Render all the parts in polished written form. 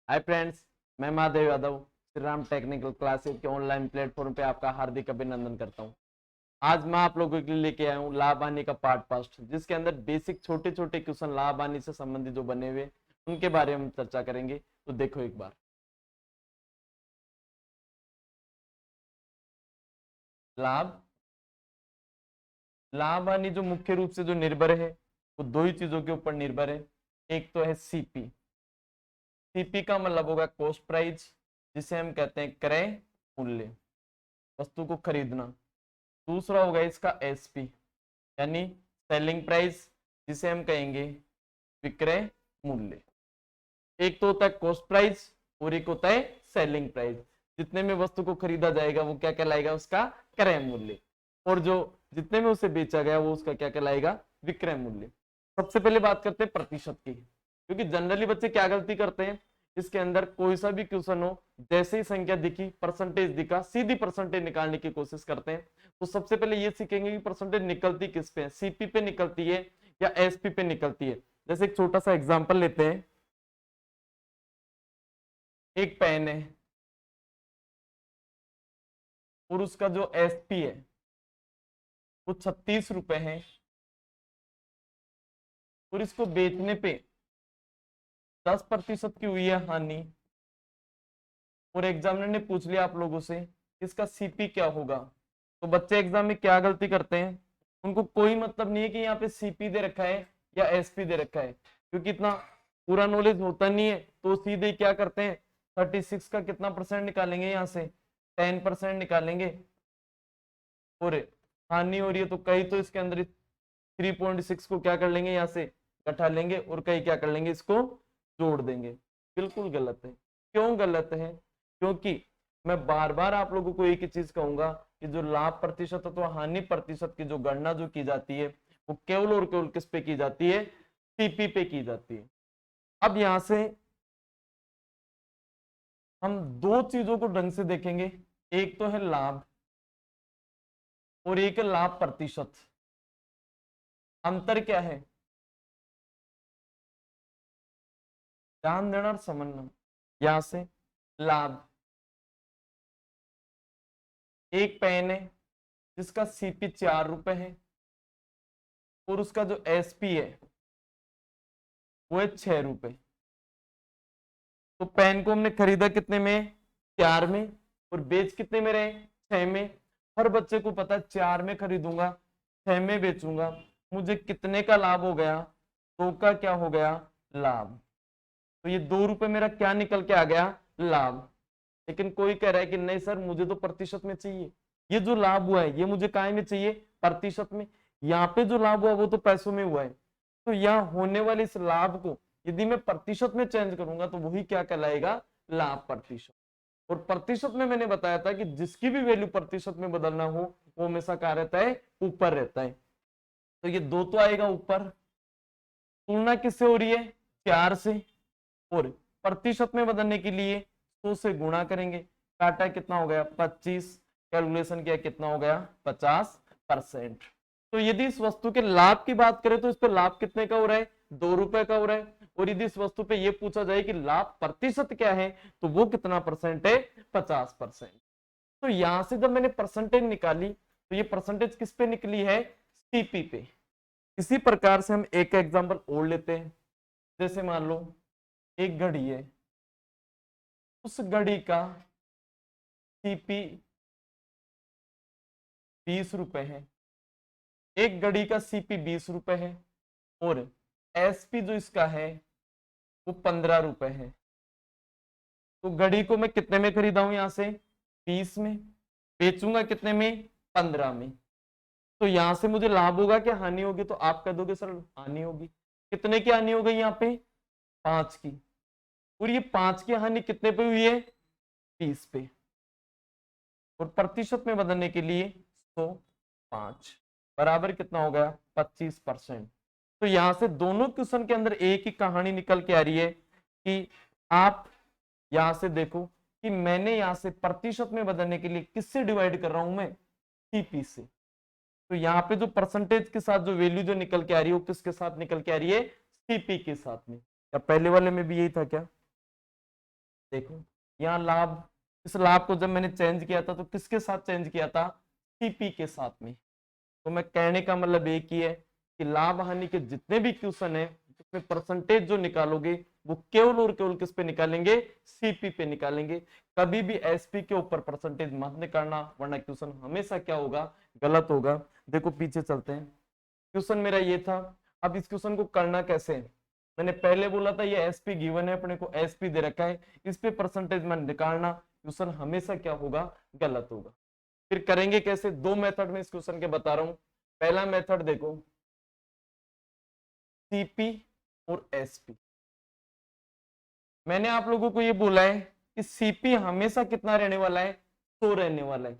Hi friends, मैं Mahadev Yadav Shri Ram technical classes के online platform पे आपका हार्दिक अभिनंदन करता हूं। आज मैं आप लोगों के लिए लेके आया हूं लाभ हानि का पार्ट फर्स्ट, जिसके अंदर बेसिक छोटे छोटे क्वेश्चन लाभ हानि से संबंधित जो बने हुए उनके बारे में हम चर्चा करेंगे। तो देखो एक बार। लाभ लाभ हानि जो मुख्य रूप से जो निर्भर है वो दो ही चीजों के ऊपर निर्भर है। एक तो है सीपी। सीपी का मतलब होगा कॉस्ट प्राइस, जिसे हम कहते हैं क्रय मूल्य, वस्तु को खरीदना। दूसरा होगा इसका एसपी यानी सेलिंग प्राइस, जिसे हम कहेंगे विक्रय मूल्य। एक तो होता है कॉस्ट प्राइस और एक होता है सेलिंग प्राइस। जितने में वस्तु को खरीदा जाएगा वो क्या कहलाएगा? उसका क्रय मूल्य। और जो जितने में उसे बेचा गया वो उसका क्या कहलाएगा? विक्रय मूल्य। सबसे पहले बात करते हैं प्रतिशत की, क्योंकि जनरली बच्चे क्या गलती करते हैं, इसके अंदर कोई सा भी क्वेश्चन हो, जैसे ही संख्या दिखी, परसेंटेज दिखा, सीधी परसेंटेज निकालने की कोशिश करते हैं। तो सबसे पहले ये सीखेंगे कि परसेंटेज निकलती किस पे है, सीपी पे निकलती है या एसपी पे निकलती है। जैसे एक छोटा सा एग्जांपल लेते हैं। एक पेन है और उसका जो एसपी है वो 36 रुपए है, और इसको बेचने पे 10% की हुई है हानि, और एग्जामिनर ने पूछ लिया आप लोगों से इसका सीपी क्या होगा। तो बच्चे एग्जाम में क्या गलती करते हैं, उनको कोई मतलब नहीं है कि यहाँ पे सीपी दे रखा है या एसपी दे रखा है, क्योंकि इतना पूरा नॉलेज होता नहीं है। तो सीधे क्या करते हैं, 36 का कितना परसेंट निकालेंगे, यहाँ से 10% निकालेंगे, और हानि हो रही है तो कई तो इसके अंदर 3.6 को क्या कर लेंगे, यहाँ से घटा लेंगे, और कई क्या कर लेंगे, इसको जोड़ देंगे। बिल्कुल गलत है। क्यों गलत है? क्योंकि मैं बार बार आप लोगों को एक ही चीज कहूंगा कि जो लाभ प्रतिशत अथवा हानि प्रतिशत की जो गणना जो की जाती है वो केवल और केवल किस पे की जाती है? सीपी पे की जाती है। अब यहां से हम दो चीजों को ढंग से देखेंगे। एक तो है लाभ और एक है लाभ प्रतिशत। अंतर क्या है? ध्यान देना और समझना। यहां से लाभ, एक पेन है जिसका सीपी 4 रुपए है, और उसका जो एसपी है वो है 6 रुपए। तो पेन को हमने खरीदा कितने में? 4 में। और बेच कितने में रहे? 6 में। हर बच्चे को पता है 4 में खरीदूंगा, 6 में बेचूंगा, मुझे कितने का लाभ हो गया? 2 का क्या हो गया? लाभ। तो ये 2 रुपए मेरा क्या निकल के आ गया? लाभ। लेकिन कोई कह रहा है कि नहीं सर, मुझे तो प्रतिशत में चाहिए। ये जो लाभ हुआ है ये मुझे काय में चाहिए? प्रतिशत में। यहाँ पे जो लाभ हुआ वो तो पैसों में हुआ है। तो यहाँ होने वाले इस लाभ को यदि मैं प्रतिशत में चेंज करूंगा तो वही क्या कहलाएगा? लाभ प्रतिशत। और प्रतिशत में मैंने बताया था कि जिसकी भी वैल्यू प्रतिशत में बदलना हो वो हमेशा क्या रहता है? ऊपर रहता है। तो ये 2 तो आएगा ऊपर। तुलना किससे हो रही है? 4 से। और प्रतिशत में बदलने के लिए 100 से गुणा करेंगे। काटा कितना हो गया? 25। कैलकुलेशन किया कितना हो गया? 50%। तो यदि इस वस्तु के लाभ की बात करें तो इस पर लाभ कितने का हो रहा है? 2 रुपए का हो रहा है। और यदि इस वस्तु पे यह पूछा जाए कि लाभ प्रतिशत क्या है तो वो कितना परसेंट है? 50%। तो यहां से जब मैंने परसेंटेज निकाली तो ये परसेंटेज किस पे निकली है? सीपी पे। इसी प्रकार से हम एक एग्जांपल और लेते हैं। जैसे मान लो एक घड़ी है, उस घड़ी का सीपी 20 रुपए है, एक घड़ी का सीपी 20 रुपए है, और एसपी जो इसका है वो 15 रुपए है। तो घड़ी को मैं कितने में खरीदा हूं? यहां से 20 में। बेचूंगा कितने में? 15 में। तो यहां से मुझे लाभ होगा क्या हानि होगी? तो आप कह दोगे सर हानि होगी। कितने की हानि हो गई यहाँ पे? 5 की। और ये 5 की हानि कितने पे हुई है? 30 पे। और प्रतिशत में बदलने के लिए 105 बराबर कितना हो गया? 25%। तो यहां से दोनों क्वेश्चन के अंदर एक ही कहानी निकल के आ रही है कि आप यहां से देखो कि मैंने यहां से प्रतिशत में बदलने के लिए किससे डिवाइड कर रहा हूं? मैं सीपी से। तो यहाँ पे जो परसेंटेज के साथ जो वैल्यू जो निकल के आ रही है वो किसके साथ निकल के आ रही है? सीपी के साथ में। क्या पहले वाले में भी यही था क्या? देखो यहाँ लाभ, इस लाभ को जब मैंने चेंज किया था तो किसके साथ चेंज किया था, सीपी के साथ में। तो मैं कहने का मतलब एक ही है कि लाभ हानि के जितने भी क्वेश्चन है उसमें परसेंटेज जो निकालोगे वो केवल और केवल किस पे निकालेंगे, सीपी पे निकालेंगे। कभी भी एसपी के ऊपर परसेंटेज मत निकालना, वरना क्वेश्चन हमेशा क्या होगा, गलत होगा। देखो पीछे चलते हैं, क्वेश्चन मेरा ये था। अब इस क्वेश्चन को करना कैसे है, मैंने पहले बोला था ये एसपी गिवन है, अपने को एसपी दे रखा है, इस पे परसेंटेज मन निकालना, क्वेश्चन हमेशा क्या होगा, गलत होगा। फिर करेंगे कैसे, दो मेथड में इस क्वेश्चन के बता रहा हूं। पहला मेथड देखो, सीपी और एसपी। मैंने आप लोगों को ये बोला है कि सीपी हमेशा कितना रहने वाला है, 100 रहने वाला है।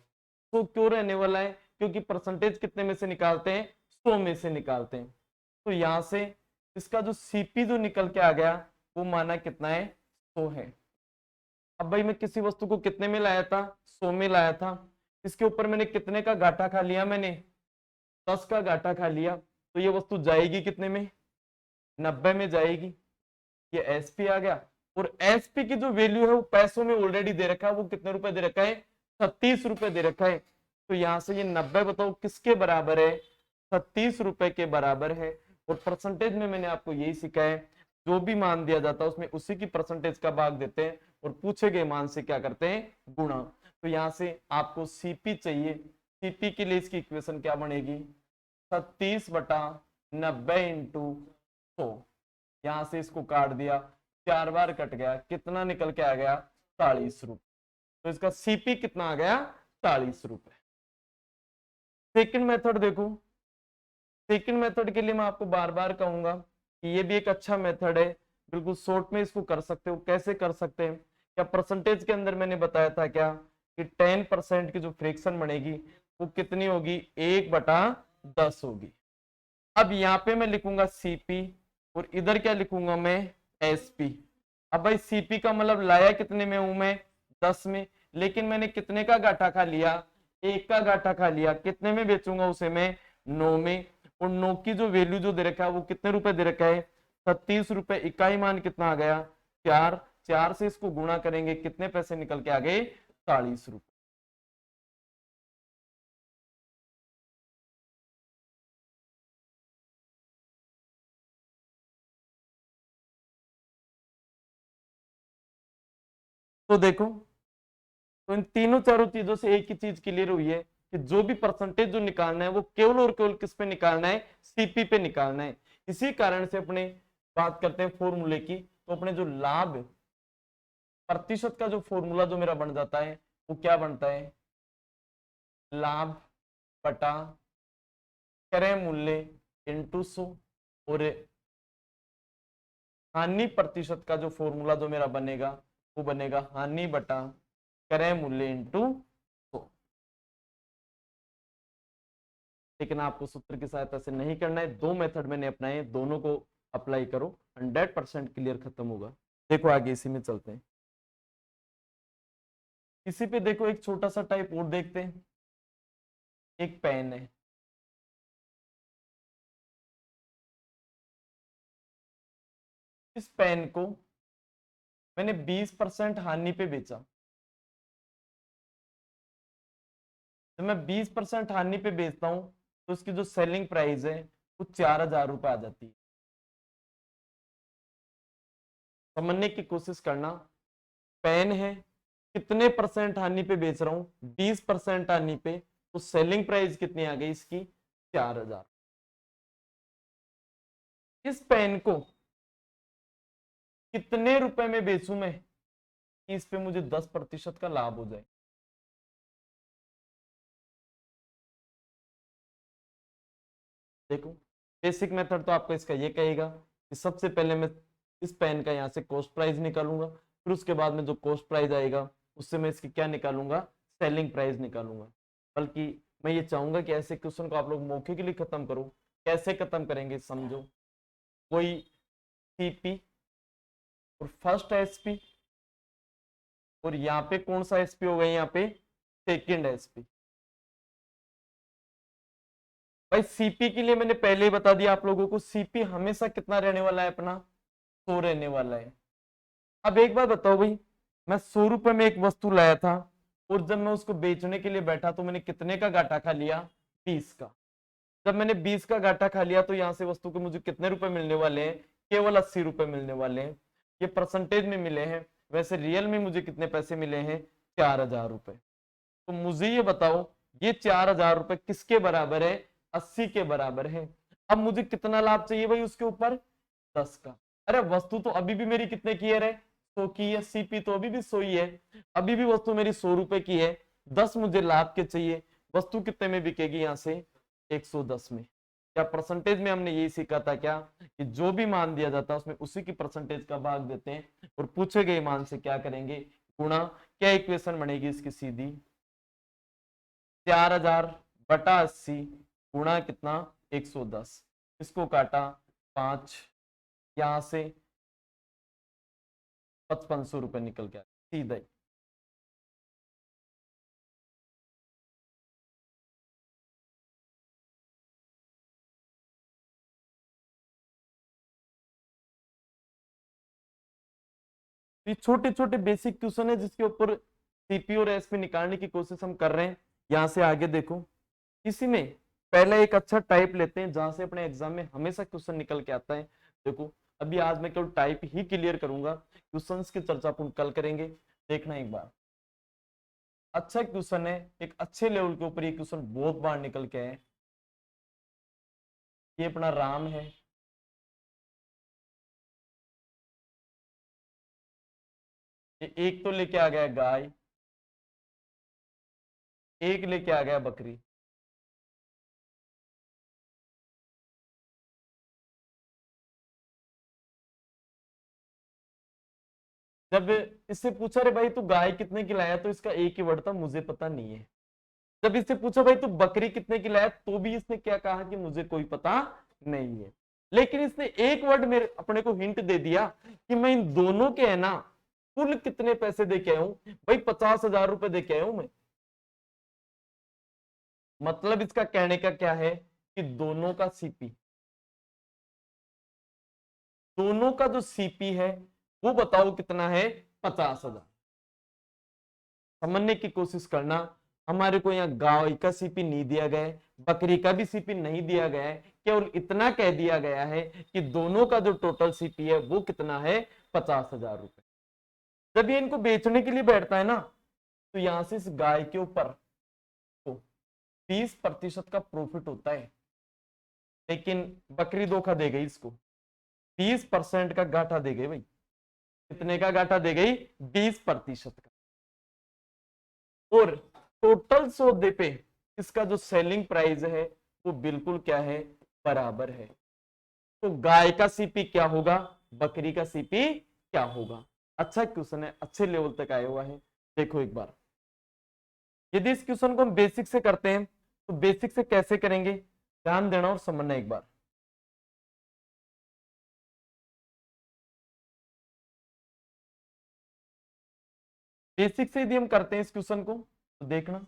तो क्यों रहने वाला है, क्योंकि परसेंटेज कितने में से निकालते हैं, 100 में से निकालते हैं। तो यहां से इसका जो सीपी जो निकल के आ गया वो माना कितना है, 100 है। अब भाई मैं किसी वस्तु को कितने में लाया था, 100 में लाया था, इसके ऊपर मैंने कितने का घाटा खा लिया, मैंने 10 का घाटा खा लिया। तो ये वस्तु जाएगी कितने में, 90 में जाएगी। ये एसपी आ गया, और एसपी की जो वैल्यू है वो पैसों में ऑलरेडी दे रखा है, वो कितने रुपए दे रखा है, 36 रुपए दे रखा है। तो यहां से ये 90 बताओ किसके बराबर है, 36 रुपए के बराबर है। और परसेंटेज में मैंने आपको यही सिखाया है, जो भी मान दिया जाता है उसमें उसी की परसेंटेज का भाग देते हैं और पूछे गए मान से क्या करते हैं, गुणा। तो यहां से आपको सीपी चाहिए, सीपी के लिए इसकी इक्वेशन क्या बनेगी, 36/90 इंटू 100। यहां से इसको काट दिया, 4 बार कट गया, कितना निकल के आ गया, 40 रुपए। तो इसका सीपी कितना आ गया, 40 रुपए। सेकंड मेथड देखो, सेकंड मेथड के लिए मैं आपको बार बार कहूंगा कि ये भी एक अच्छा मेथड है, बिल्कुल शॉर्ट में इसको कर सकते हो। कैसे कर सकते हैं, क्या परसेंटेज के अंदर मैंने बताया था क्या कि 10% की जो फ्रैक्शन बनेगी वो कितनी होगी, 1/10 होगी। अब यहाँ पे मैं लिखूंगा सीपी और इधर क्या लिखूंगा मैं, एसपी। अब भाई सीपी का मतलब लाया कितने में हूं मैं, 10 में, लेकिन मैंने कितने का घाटा खा लिया, 1 का घाटा खा लिया। कितने में बेचूंगा उसे मैं, 9 में। और 9 की जो वैल्यू जो दे रखा है वो कितने रुपए दे रखा है, 36 रुपए। इकाई मान कितना आ गया, 4। 4 से इसको गुणा करेंगे, कितने पैसे निकल के आ गए, 40 रुपए। तो देखो, तो इन तीनों चारों चीजों से एक ही चीज क्लियर हुई है कि जो भी परसेंटेज जो निकालना है वो केवल और केवल किस पे निकालना है, सीपी पे निकालना है। इसी कारण से अपने बात करते हैं फॉर्मूले की, तो अपने जो लाभ प्रतिशत का जो फॉर्मूला जो मेरा बन जाता है वो क्या बनता है, लाभ बटा क्रय मूल्य इंटू 100। और हानि प्रतिशत का जो फॉर्मूला जो मेरा बनेगा वो बनेगा हानि बटा क्रय मूल्य इंटू 100। लेकिन आपको सूत्र की सहायता से नहीं करना है, दो मेथड मैंने अपनाए, दोनों को अप्लाई करो, 100% क्लियर खत्म होगा। देखो आगे इसी में चलते हैं। इसी पे देखो एक छोटा सा टाइप और देखते हैं। एक पेन है, इस पेन को मैंने 20% हानि पे बेचा। जब मैं 20% हानि पे बेचता हूं तो उसकी जो सेलिंग प्राइस है वो 4000 रुपए आ जाती है। समझने की कोशिश करना, पेन है, कितने परसेंट हानि पे बेच रहा हूं, 20% हानि पे, तो सेलिंग प्राइस कितनी आ गई इसकी, 4000। इस पेन को कितने रुपए में बेचूं मैं कि इस पे मुझे 10% का लाभ हो जाए। देखो बेसिक मेथड तो आपको इसका ये कहेगा कि सबसे पहले मैं इस पेन का यहाँ से कॉस्ट प्राइस निकालूंगा, फिर उसके बाद में जो कॉस्ट प्राइस आएगा उससे मैं इसकी क्या निकालूंगा, सेलिंग प्राइस निकालूंगा। बल्कि मैं ये चाहूंगा कि ऐसे क्वेश्चन को आप लोग मौके के लिए खत्म करो। कैसे खत्म करेंगे समझो, कोई सीपी और फर्स्ट एसपी, और यहाँ पे कौन सा एसपी होगा, यहाँ पे सेकेंड एसपी। भाई सीपी के लिए मैंने पहले ही बता दिया आप लोगों को, सीपी हमेशा कितना रहने वाला है अपना, 100 रहने वाला है। अब एक बात बताओ भाई, मैं 100 रुपए में एक वस्तु लाया था और जब मैं उसको बेचने के लिए बैठा तो मैंने कितने का घाटा खा लिया? 20 का। जब मैंने 20 का घाटा खा लिया तो यहाँ से वस्तु के मुझे कितने रुपए मिलने वाले हैं? केवल 80 रुपए मिलने वाले हैं। ये परसेंटेज में मिले हैं, वैसे रियल में मुझे कितने पैसे मिले हैं? 4000 रुपए। तो मुझे ये बताओ, ये 4000 रुपए किसके बराबर है? 80 के बराबर है। अब मुझे कितना लाभ चाहिए भाई उसके ऊपर? 10 का। अरे वस्तु तो अभी भी मेरी कितने की है रे? 100 की है। सीपी तो अभी भी 100 ही है। अभी भी वस्तु मेरी 100 रुपए की है। 10 मुझे लाभ के चाहिए। वस्तु कितने में बिकेगी यहाँ से? 110 में। क्या परसेंटेज में हमने यही सीखा था क्या कि जो भी मान दिया जाता है उसमें उसी की परसेंटेज का भाग देते हैं और पूछे गए मान से क्या करेंगे? गुणा। क्या इक्वेशन बनेगी इसकी सीधी? 4000 बटा 80 गुणा कितना? 110। इसको काटा 5, यहां से 5500 रुपए निकल गया सीधा ही। ये छोटे छोटे बेसिक क्वेश्चन है जिसके ऊपर सीपी और एसपी निकालने की कोशिश हम कर रहे हैं। यहां से आगे देखो, इसी में पहले एक अच्छा टाइप लेते हैं जहां से अपने एग्जाम में हमेशा क्वेश्चन निकल के आता है। देखो अभी आज मैं केवल टाइप ही क्लियर करूंगा, क्वेश्चंस की चर्चा अपन कल करेंगे। देखना एक बार, अच्छा क्वेश्चन है, एक अच्छे लेवल के ऊपर ये क्वेश्चन बहुत बार निकल के है। ये अपना राम है, ये एक तो लेके आ गया गाय, एक लेके आ गया बकरी। जब इससे पूछा रे भाई तू गाय कितने की लाया, तो इसका एक ही वर्ड था मुझे पता नहीं है। जब इससे पूछा भाई तू बकरी कितने की लाया, तो भी इसने क्या कहा कि मुझे कोई पता नहीं है। लेकिन इसने एक वर्ड मेरे अपने को हिंट दे दिया कि मैं इन दोनों के है ना कुल कितने पैसे दे के आया हूं। भाई 50,000 रुपए दे के आया हूं मैं। मतलब इसका कहने का क्या है कि दोनों का सीपी, दोनों का जो सीपी है वो बताओ कितना है? 50,000। समझने की कोशिश करना। हमारे को यहाँ गाय का सीपी नहीं दिया गया है, बकरी का भी सीपी नहीं दिया गया है, केवल इतना कह दिया गया है कि दोनों का जो टोटल सीपी है वो कितना है? 50,000 रुपए। जब ये इनको बेचने के लिए बैठता है ना, तो यहां से इस गाय के ऊपर तो 20% का प्रॉफिट होता है। लेकिन बकरी धोखा दे गई इसको, 20% का घाटा दे गई भाई। कितने का घाटा दे गई? 20% का। और टोटल सौदे पे इसका जो सेलिंग प्राइस है वो बिल्कुल क्या है? बराबर है। तो गाय का सीपी क्या होगा? बकरी का सीपी क्या होगा? अच्छा क्वेश्चन है, अच्छे लेवल तक आया हुआ है। देखो एक बार, यदि इस क्वेश्चन को हम बेसिक से करते हैं तो बेसिक से कैसे करेंगे, ध्यान देना और समझना एक बार। बेसिक से यदि हम करते हैं इस क्वेश्चन को तो देखना,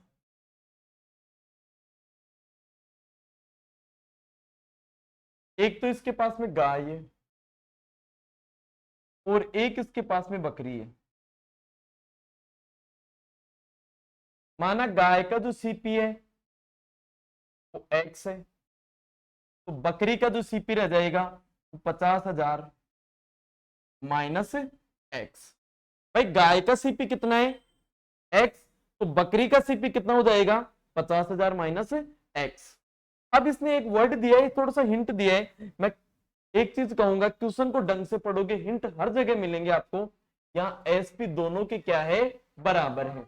एक तो इसके पास में गाय है और एक इसके पास में बकरी है। माना गाय का जो सीपी है वो एक्स है, तो बकरी का जो सीपी रह जाएगा वो 50,000 माइनस एक्स। भाई गाय का सीपी कितना है? एक्स। तो बकरी का सीपी कितना हो जाएगा? 50,000 माइनस एक्स। अब इसने एक वर्ड दिया है, थोड़ा सा हिंट दिया है। मैं एक चीज कहूंगा, क्वेश्चन को ढंग से पढ़ोगे हिंट हर जगह मिलेंगे आपको। यहाँ एसपी दोनों के क्या है? बराबर है।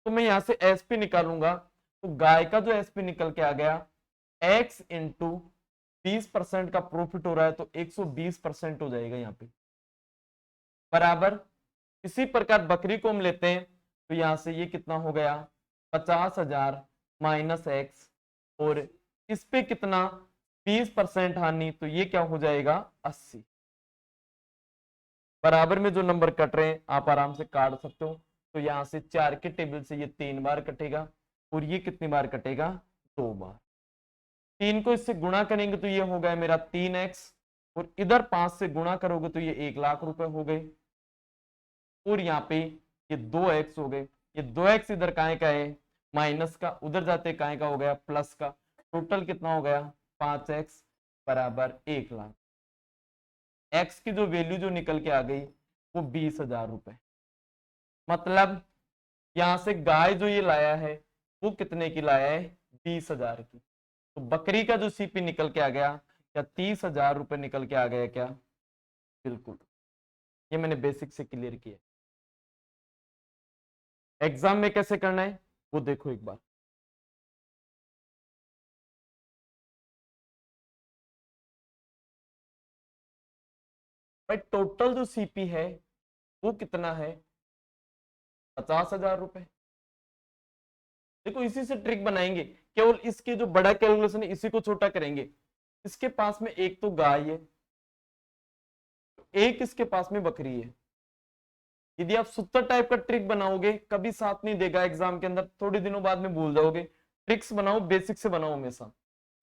तो मैं यहां से एसपी निकालूंगा, तो गाय का जो एसपी निकल के आ गया एक्स इंटू 20% का प्रॉफिट हो रहा है तो 120% हो जाएगा यहाँ पे, बराबर। इसी प्रकार बकरी को हम लेते हैं तो यहां से ये कितना हो गया? 50,000 माइनस एक्स, और इस पे कितना? 20% हानि, तो ये क्या हो जाएगा? 80। बराबर में जो नंबर कट रहे हैं आप आराम से काट सकते हो। तो यहां से 4 के टेबल से ये 3 बार कटेगा और ये कितनी बार कटेगा? 2 बार। 3 को इससे गुणा करेंगे तो ये हो गया मेरा 3x, और इधर 5 से गुणा करोगे तो ये 1 लाख रुपए हो गए। और यहाँ पे ये 2x हो गए, ये 2x इधर काहे का है माइनस का, उधर जाते काहे का हो गया प्लस का, टोटल कितना हो गया 5x बराबर 1,00,000। x की जो वैल्यू जो निकल के आ गई वो 20,000 रुपए। मतलब यहां से गाय जो ये लाया है वो कितने की लाया है 20,000 की। तो बकरी का जो सीपी निकल के आ गया क्या 30,000 रुपए निकल के आ गया क्या? बिल्कुल, ये मैंने बेसिक से क्लियर किया। एग्जाम में कैसे करना है वो देखो एक बार। भाई टोटल जो सीपी है वो कितना है 50,000 रुपए। देखो इसी से ट्रिक बनाएंगे, केवल इसके जो बड़ा कैलकुलेशन है इसी को छोटा करेंगे। इसके पास में एक तो गाय है, एक इसके पास में बकरी है। यदि आप सूत्र टाइप का ट्रिक बनाओगे कभी साथ नहीं देगा एग्जाम के अंदर, थोड़े दिनों बाद में भूल जाओगे। ट्रिक्स बनाओ, बेसिक से बनाओ हमेशा।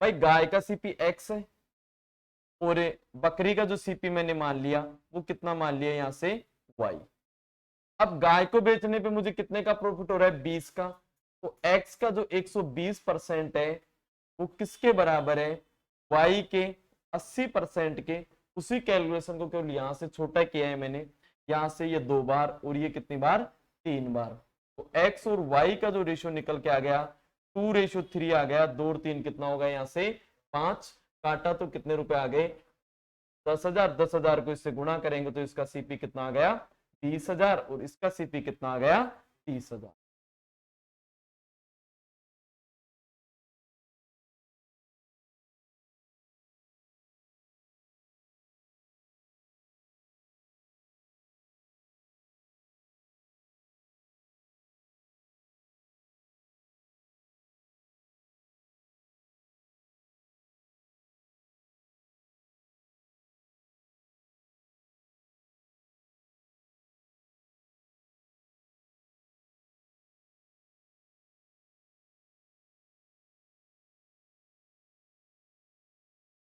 भाई गाय का सीपी एक्स है और बकरी का जो सीपी मैंने मान लिया वो कितना मान लिया यहां से वाई। अब गाय को बेचने पे मुझे कितने का प्रॉफिट हो रहा है 20 का, तो एक्स का जो 120% है वो किसके बराबर है वाई के 80% के। उसी कैलकुलेशन को केवल यहां से छोटा किया है मैंने, यहां से ये 2 बार और ये कितनी बार 3 बार। तो x और y का जो रेशियो निकल के आ गया 2:3 आ गया, 2 और 3 कितना होगा यहाँ से 5, काटा तो कितने रुपए आ गए 10,000। 10,000 को इससे गुणा करेंगे तो इसका सीपी कितना आ गया 20,000 और इसका सीपी कितना आ गया 30,000।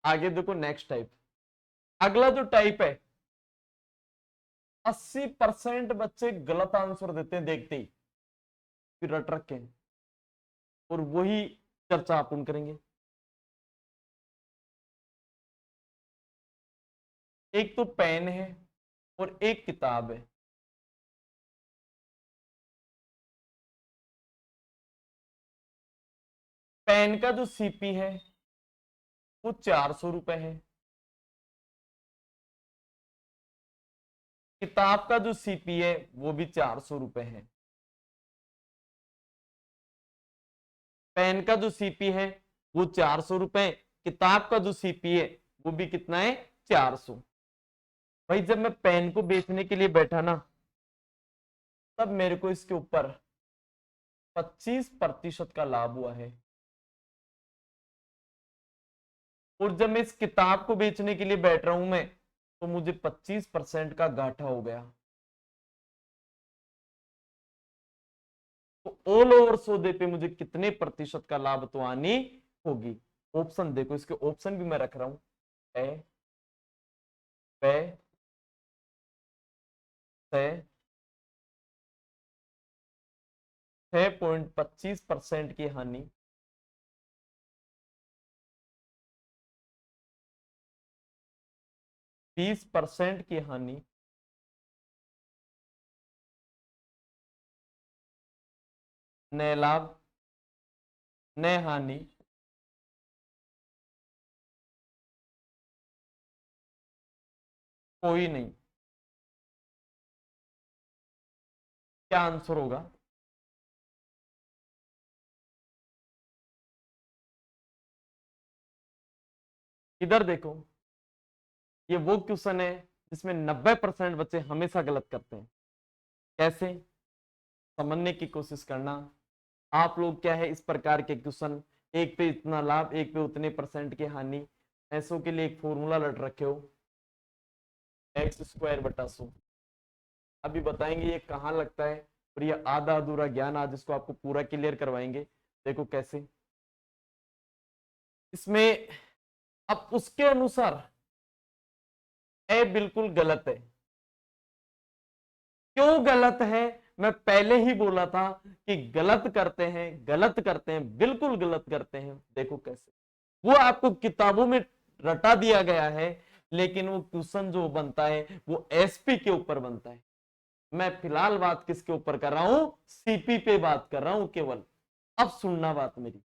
आगे देखो नेक्स्ट टाइप। अगला जो टाइप है 80% बच्चे गलत आंसर देते हैं देखते ही, फिर रट रखे हैं, और वही चर्चा अपन करेंगे। एक तो पेन है और एक किताब है। पेन का जो सीपी है वो 400 रुपए है, किताब का जो सीपी है वो भी 400 रुपए है। पेन का जो सीपी है वो 400 रुपए, किताब का जो सीपी है वो भी कितना है 400। भाई जब मैं पेन को बेचने के लिए बैठा ना तब मेरे को इसके ऊपर 25% का लाभ हुआ है, और जब मैं इस किताब को बेचने के लिए बैठ रहा हूं मैं तो मुझे 25% का घाटा हो गया। तो ऑल ओवर सौदे पे मुझे कितने प्रतिशत का लाभ तो आनी होगी। ऑप्शन देखो, इसके ऑप्शन भी मैं रख रहा हूं ए, पे, से 6.25% की हानि, 20% की हानि, न लाभ न हानि, कोई नहीं। क्या आंसर होगा? इधर देखो, ये वो क्वेश्चन है जिसमें 90% बच्चे हमेशा गलत करते हैं। कैसे समझने की कोशिश करना। आप लोग क्या है इस प्रकार के क्वेश्चन, एक पे इतना लाभ एक पे उतने परसेंट की हानि, ऐसो के लिए एक फॉर्मूला लट रखे हो x² / 100। अभी बताएंगे ये कहाँ लगता है, और ये आधा अधूरा ज्ञान आज इसको आपको पूरा क्लियर करवाएंगे। देखो कैसे इसमें, अब उसके अनुसार ए बिल्कुल गलत है। क्यों गलत है मैं पहले ही बोला था कि गलत करते हैं, गलत करते हैं, बिल्कुल गलत करते हैं। देखो कैसे वो आपको किताबों में रटा दिया गया है, लेकिन वो क्वेश्चन जो बनता है वो एसपी के ऊपर बनता है। मैं फिलहाल बात किसके ऊपर कर रहा हूं, सीपी पे बात कर रहा हूं केवल। अब सुनना बात मेरी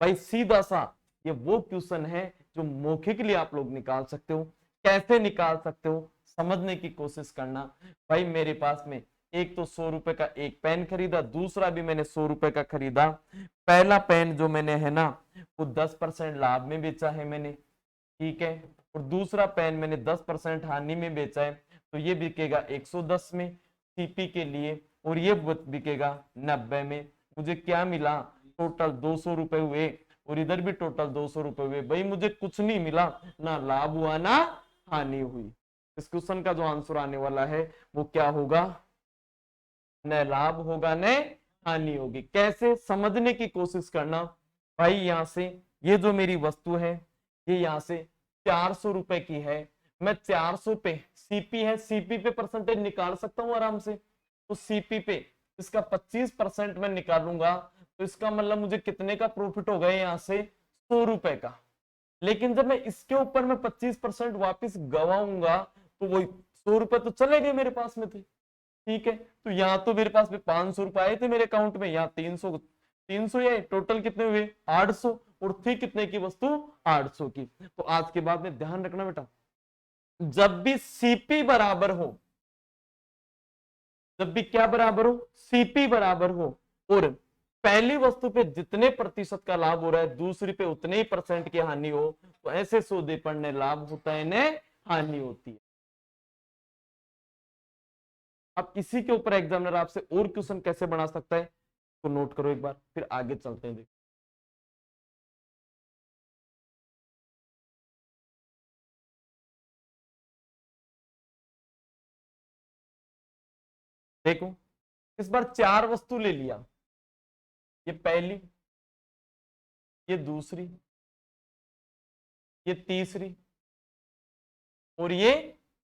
भाई, सीधा सा ये वो क्वेश्चन है जो मौखिक के लिए आप लोग निकाल सकते हो। कैसे निकाल सकते हो समझने की कोशिश करना। भाई मेरे पास में एक तो 100 रुपए का एक पेन खरीदा, दूसरा भी मैंने 100 रुपए का खरीदा। पहला पेन जो मैंने है ना वो 10% लाभ में बेचा है मैंने, ठीक है, और दूसरा पेन मैंने 10% हानि में बेचा है, तो ये बिकेगा 110 में सीपी के लिए, और ये बिकेगा 90 में। मुझे क्या मिला, टोटल 200 रुपए हुए, और इधर भी टोटल 200 रुपए हुए। भाई मुझे कुछ नहीं मिला, ना लाभ हुआ ना हानि हुई। इस क्वेश्चन का जो आंसर आने वाला है वो क्या होगा, न लाभ होगा न हानि होगी। कैसे समझने की कोशिश करना। भाई यहां से ये जो मेरी वस्तु है ये यहां से 400 रुपए की है, मैं 400 पे सीपी है, सीपी पे परसेंटेज निकाल सकता हूं आराम से। तो सीपी पे इसका 25% मैं निकालूंगा, तो इसका मतलब मुझे कितने का प्रॉफिट हो गया यहाँ से, 100 रुपए का। लेकिन जब मैं इसके ऊपर मैं 25% वापिस गवाऊंगा तो वही 100 रुपए तो चले गए मेरे पास में थे, ठीक है। तो यहाँ तो मेरे पास में 500 रुपए आए थे मेरे अकाउंट में, यहाँ 300 ये टोटल कितने हुए 800, और थी कितने की वस्तु 800 की। तो आज के बाद में ध्यान रखना बेटा, जब भी सीपी बराबर हो, जब भी क्या बराबर हो, सीपी बराबर हो, और पहली वस्तु पे जितने प्रतिशत का लाभ हो रहा है दूसरी पे उतने ही परसेंट की हानि हो, तो ऐसे सौदे पर न लाभ होता है न हानि होती है। अब इसी के ऊपर एग्जामिनर आपसे और क्वेश्चन कैसे बना सकता है तो नोट करो एक बार, फिर आगे चलते हैं। देखो इस बार 4 वस्तु ले लिया, ये पहली, ये दूसरी, ये तीसरी, और ये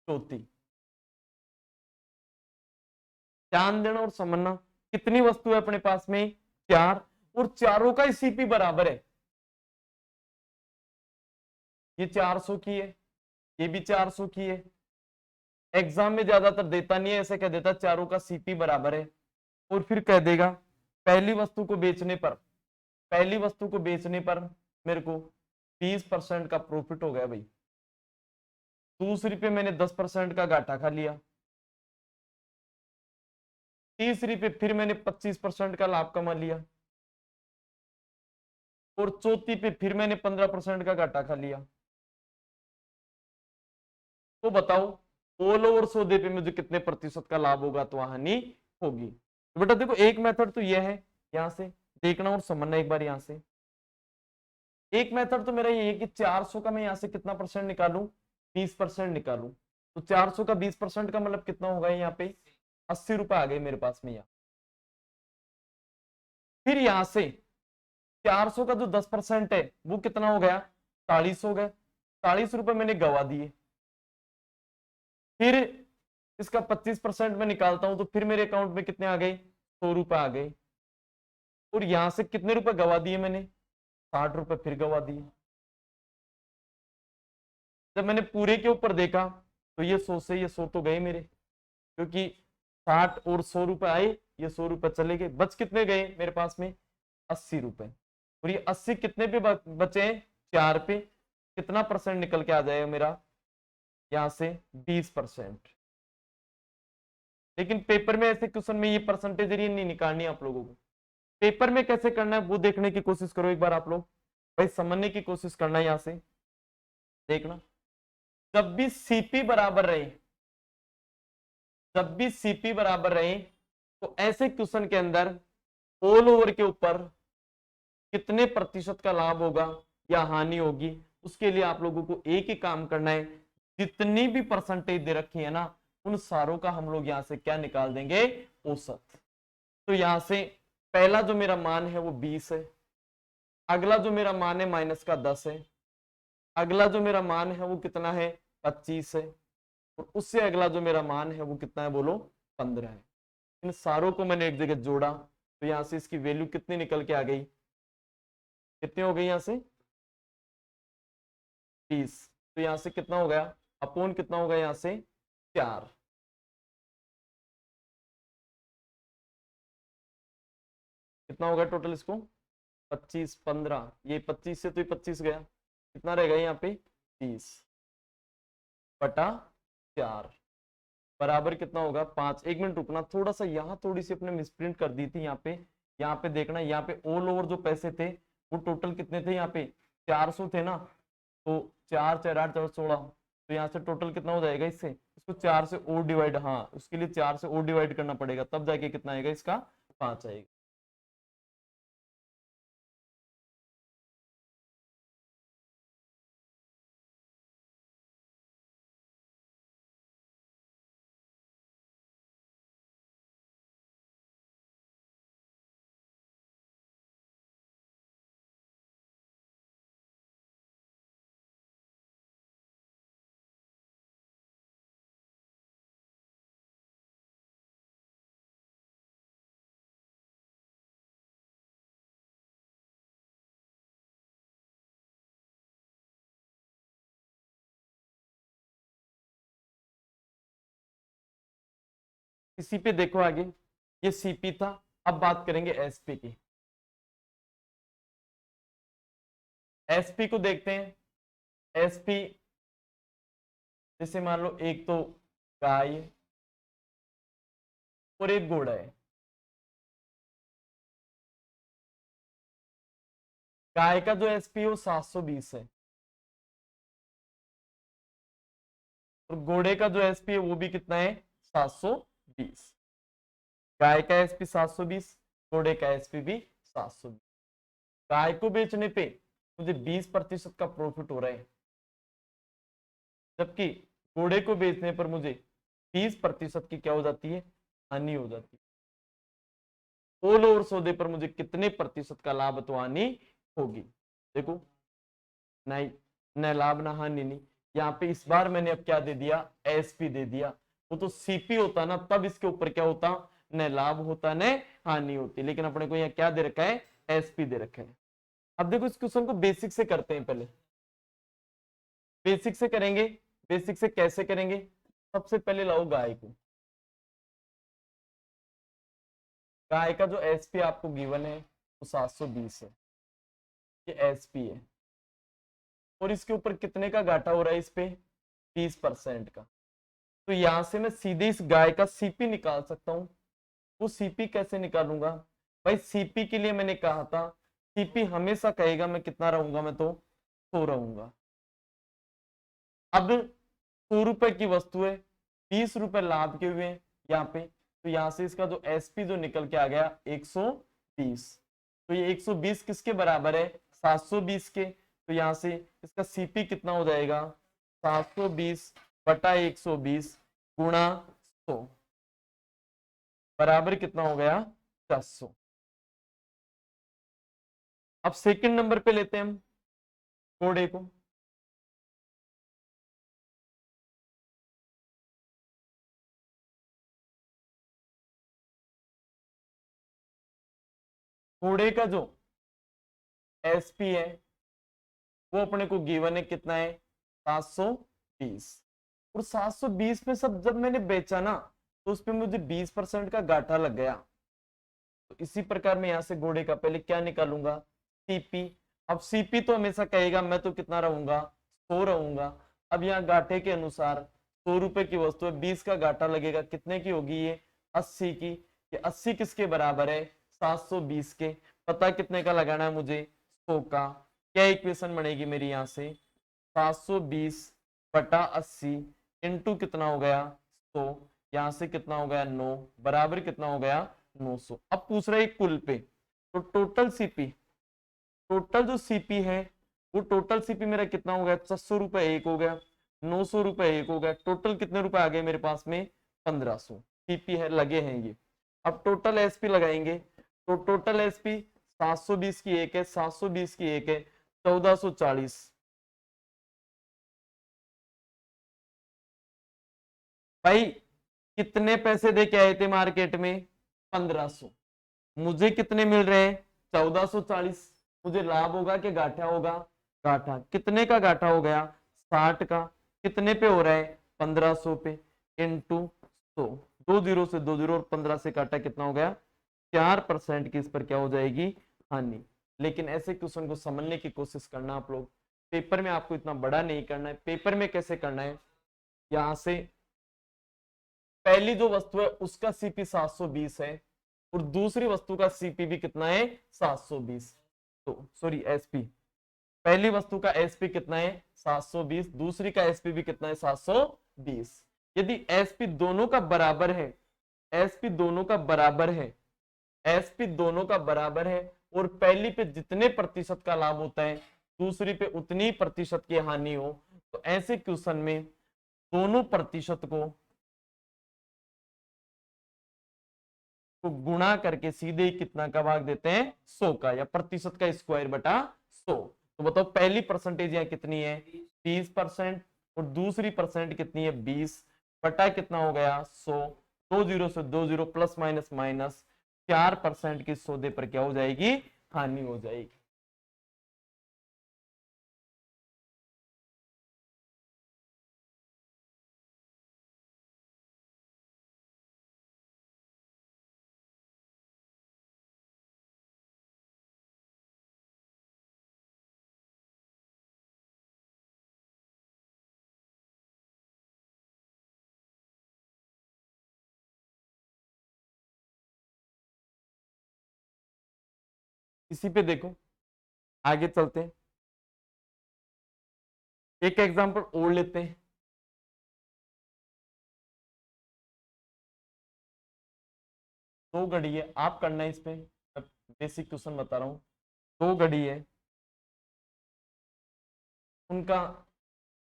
चौथी। ध्यान देना और समझना, कितनी वस्तु है अपने पास में 4, और चारों का सीपी बराबर है। ये 400 की है, ये भी 400 की है। एग्जाम में ज्यादातर देता नहीं है, ऐसे कह देता चारों का सीपी बराबर है, और फिर कह देगा पहली वस्तु को बेचने पर, पहली वस्तु को बेचने पर मेरे को 20% का प्रॉफिट हो गया भाई। दूसरी पे मैंने 10% का घाटा खा लिया, तीसरी पे फिर मैंने 25% का लाभ कमा लिया, और चौथी पे फिर मैंने 15% का घाटा खा लिया। तो बताओ ऑल ओवर सौदे पे मुझे कितने प्रतिशत का लाभ होगा तो हानि होगी। तो बेटा देखो एक मेथड तो यह है, यहां से देखना और समझना एक बार। यहां से एक मेथड तो मेरा ये है कि 400 का मैं यहां से कितना परसेंट निकालूं, 20% निकालूं। तो 400 का 20% का मतलब कितना होगा, यहाँ पे 80 रुपए आ गए मेरे पास में। यहाँ फिर यहां से 400 का जो 10% है वो कितना हो गया, 40 हो गए, 40 रुपए मैंने गवा दिए। फिर इसका 25% में निकालता हूं तो फिर मेरे अकाउंट में कितने आ गए, 100 रुपए आ गए। और यहां से कितने रुपए गवा दिए मैंने, 60 रुपए फिर गवा दिए। जब मैंने पूरे के ऊपर देखा तो ये 100 से ये 100 तो गए मेरे, क्योंकि 60 और 100 रुपए आए, ये 100 रुपए चले गए। बच कितने गए मेरे पास में, 80 रुपए। और ये 80 कितने पे बचे, 4 पे, कितना परसेंट निकल के आ जाएगा मेरा, यहां से 20%। लेकिन पेपर में ऐसे क्वेश्चन में ये परसेंटेज नहीं निकालनी आप लोगों को। पेपर में कैसे करना है वो देखने की कोशिश करो एक बार आप लोग, भाई समझने की कोशिश करना है। यहां से देखना, जब भी सीपी बराबर रहे, जब भी सीपी बराबर रहे, तो ऐसे क्वेश्चन के अंदर ऑल ओवर के ऊपर कितने प्रतिशत का लाभ होगा या हानि होगी, उसके लिए आप लोगों को एक ही काम करना है, जितनी भी परसेंटेज दे रखी है ना उन सारों का हम लोग यहां से क्या निकाल देंगे, औसत। तो यहां से पहला जो मेरा मान है वो 20 है, अगला जो मेरा मान है माइनस का 10 है, अगला जो मेरा मान है वो कितना है, 25 है, और उससे अगला जो मेरा मान है वो कितना है बोलो, 15 है। इन सारों को मैंने एक जगह जोड़ा तो यहां से इसकी वैल्यू कितनी निकल के आ गई, कितनी हो गई यहां से 20। तो यहां से कितना हो गया, अपोन कितना होगा यहां से 4। कितना होगा टोटल इसको 25 15, ये 25 से तो ये 25 गया, कितना रहेगा यहाँ पे 30 बटा 4 बराबर कितना होगा 5। एक मिनट रुकना, थोड़ा सा यहाँ थोड़ी सी अपने मिसप्रिंट कर दी थी। यहाँ पे देखना, यहाँ पे ऑल ओवर जो पैसे थे वो टोटल कितने थे, यहाँ पे 400 थे ना, तो 4 4 8 4 16, तो यहाँ से टोटल कितना हो जाएगा, इससे इसको 4 से और डिवाइड, हाँ उसके लिए 4 से और डिवाइड करना पड़ेगा, तब जाके कितना आएगा इसका 5 आएगा। इसी पे देखो आगे, ये सीपी था। अब बात करेंगे एसपी की। एसपी को देखते हैं। एसपी जैसे मान लो एक तो गाय और एक घोड़ा है। गाय का जो एसपी है वो 720 है, और घोड़े का जो एसपी है वो भी कितना है 720। गाय का एसपी 720, घोड़े का एसपी भी 720। गाय को बेचने पे मुझे 20% का प्रॉफिट हो रहा है, जबकि घोड़े को बेचने पर मुझे 20% की क्या हो जाती है, हानि हो जाती है। ऑल ओवर सौदे पर मुझे कितने प्रतिशत का लाभ तो हानि होगी, देखो नहीं, न लाभ ना हानि नहीं। यहाँ पे इस बार मैंने अब क्या दे दिया, एसपी दे दिया। वो तो सीपी होता ना, तब इसके ऊपर क्या होता, न लाभ होता न हानि होती, लेकिन अपने को यहाँ क्या दे रखा है, एसपी दे रखा है। अब देखो इस क्वेश्चन को बेसिक से करते हैं, पहले बेसिक से करेंगे। बेसिक से कैसे करेंगे, सबसे पहले लाओ गाय को। गाय का जो एसपी आपको गिवन है वो 720 है, ये एसपी है, और इसके ऊपर कितने का घाटा हो रहा है, इस पे 20% का। तो यहां से मैं सीधे इस गाय का सीपी निकाल सकता हूं। वो सीपी कैसे निकालूंगा भाई, सीपी के लिए मैंने कहा था सीपी हमेशा कहेगा मैं कितना रहूंगा, मैं तो 100 रहूंगा। अब 100 रुपए की वस्तु है, 20 रुपए लाभ के हुए हैं यहाँ पे, तो यहां से इसका जो एसपी जो निकल के आ गया 120। तो ये 120 किसके बराबर है, 720 के। तो यहां से इसका सीपी कितना हो जाएगा, 720 बटा 120 गुणा 100 बराबर कितना हो गया 400। अब सेकंड नंबर पे लेते हैं हम घोड़े को। घोड़े का जो एसपी है वो अपने को गिवन है कितना है 720, और 720 में सब जब मैंने बेचा ना तो उसपे मुझे 20% का घाटा लग गया। तो इसी प्रकार मैं यहां से घोड़े का पहले क्या निकालूंगा, सीपी। अब सीपी तो हमेशा कहेगा मैं तो कितना रहूंगा 100 रहूंगा। अब यहाँ घाटे के अनुसार 100 रुपए की वस्तु है, 20 का घाटा लगेगा, कितने की होगी ये 80 की। ये 80 किसके बराबर है 720 के। पता कितने का लगाना है मुझे 100 का। क्या इक्वेशन बनेगी मेरी यहाँ से 720 बटा 80 इंटू कितना हो गया 100, यहां से कितना हो गया 9 बराबर कितना हो गया 900। अब पूछ रहे कुल पे, तो टोटल सीपी, टोटल जो सीपी है वो टोटल सीपी मेरा कितना हो गया 600 रुपए एक हो गया, 900 रुपए एक हो गया, टोटल कितने रुपए आ गए मेरे पास में 1500 सीपी है लगे हैं ये। अब टोटल एसपी लगाएंगे, तो टोटल एसपी 720 की एक है, 720 की एक है, 1440। भाई कितने पैसे दे के आए थे मार्केट में? 1500। मुझे कितने मिल रहे हैं? 1440। मुझे लाभ होगा कि घाटा होगा? घाटा। कितने का घाटा हो गया? 60 का। कितने पे हो रहा है? 1500 पे। इंटू 100। 2 जीरो से 2 जीरो और 15 से काटा, कितना हो गया? 4% की इस पर क्या हो जाएगी? हानि। लेकिन ऐसे क्वेश्चन को समझने की कोशिश करना आप लोग। पेपर में आपको इतना बड़ा नहीं करना है। पेपर में कैसे करना है, यहां से पहली जो वस्तु है उसका सीपी 720 है और दूसरी वस्तु का सीपी भी कितना है? 720। तो सॉरी, एसपी। पहली वस्तु का एसपी कितना है? 720। दूसरी का एसपी भी कितना है? 720। यदि एसपी दोनों का बराबर है, एसपी दोनों का बराबर है, एसपी दोनों का बराबर है और पहली पे जितने प्रतिशत का लाभ होता है दूसरी पे उतनी प्रतिशत की हानि हो, तो ऐसे क्वेश्चन में दोनों प्रतिशत को गुणा करके सीधे ही कितना का भाग देते हैं? 100 का, या प्रतिशत का स्क्वायर बटा 100। तो बताओ पहली परसेंटेज यहाँ कितनी है? 30%। और दूसरी परसेंट कितनी है? 20 बटा कितना हो गया? 100। 2 जीरो से 2 जीरो, प्लस माइनस माइनस, 4% की सौदे पर क्या हो जाएगी? हानि हो जाएगी। इसी पे देखो, आगे चलते हैं, एक एग्जांपल और लेते हैं। दो घड़ी है, आप करना है इस पे, बेसिक क्वेश्चन बता रहा हूं। दो घड़ी है, उनका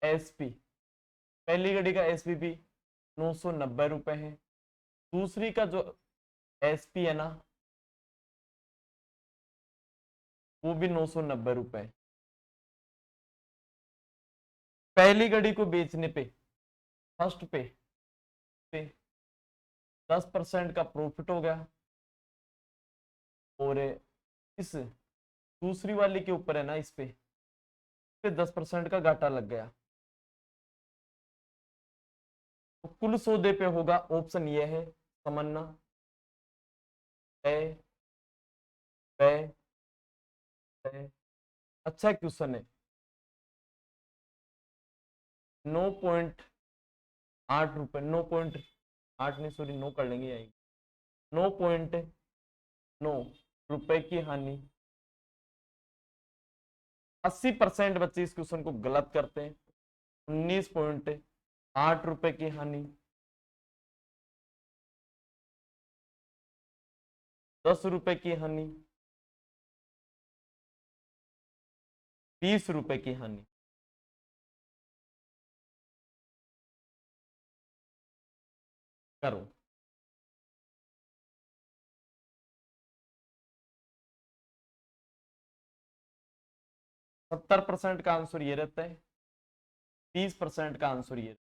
एसपी, पहली घड़ी का एसपी 990 रुपए है, दूसरी का जो एसपी है ना वो भी 990 रुपए। पहली घड़ी को बेचने पे, फर्स्ट पे 10% का प्रॉफिट हो गया और इस दूसरी वाली के ऊपर है ना, इस पे 10% का घाटा लग गया। तो कुल सौदे पे होगा, ऑप्शन ये है समझना, है, है। अच्छा क्वेश्चन है। 9.8 रुपए, 9.8 नहीं सॉरी 9 कर लेंगे, आएगी 9.9 रुपए की हानि। 80% बच्चे इस क्वेश्चन को गलत करते हैं। 19.8 रुपए की हानि। 10 रुपए की हानि। 20 रुपए की हानि। करो। 70% का आंसर ये रहता है, 30% का आंसर ये।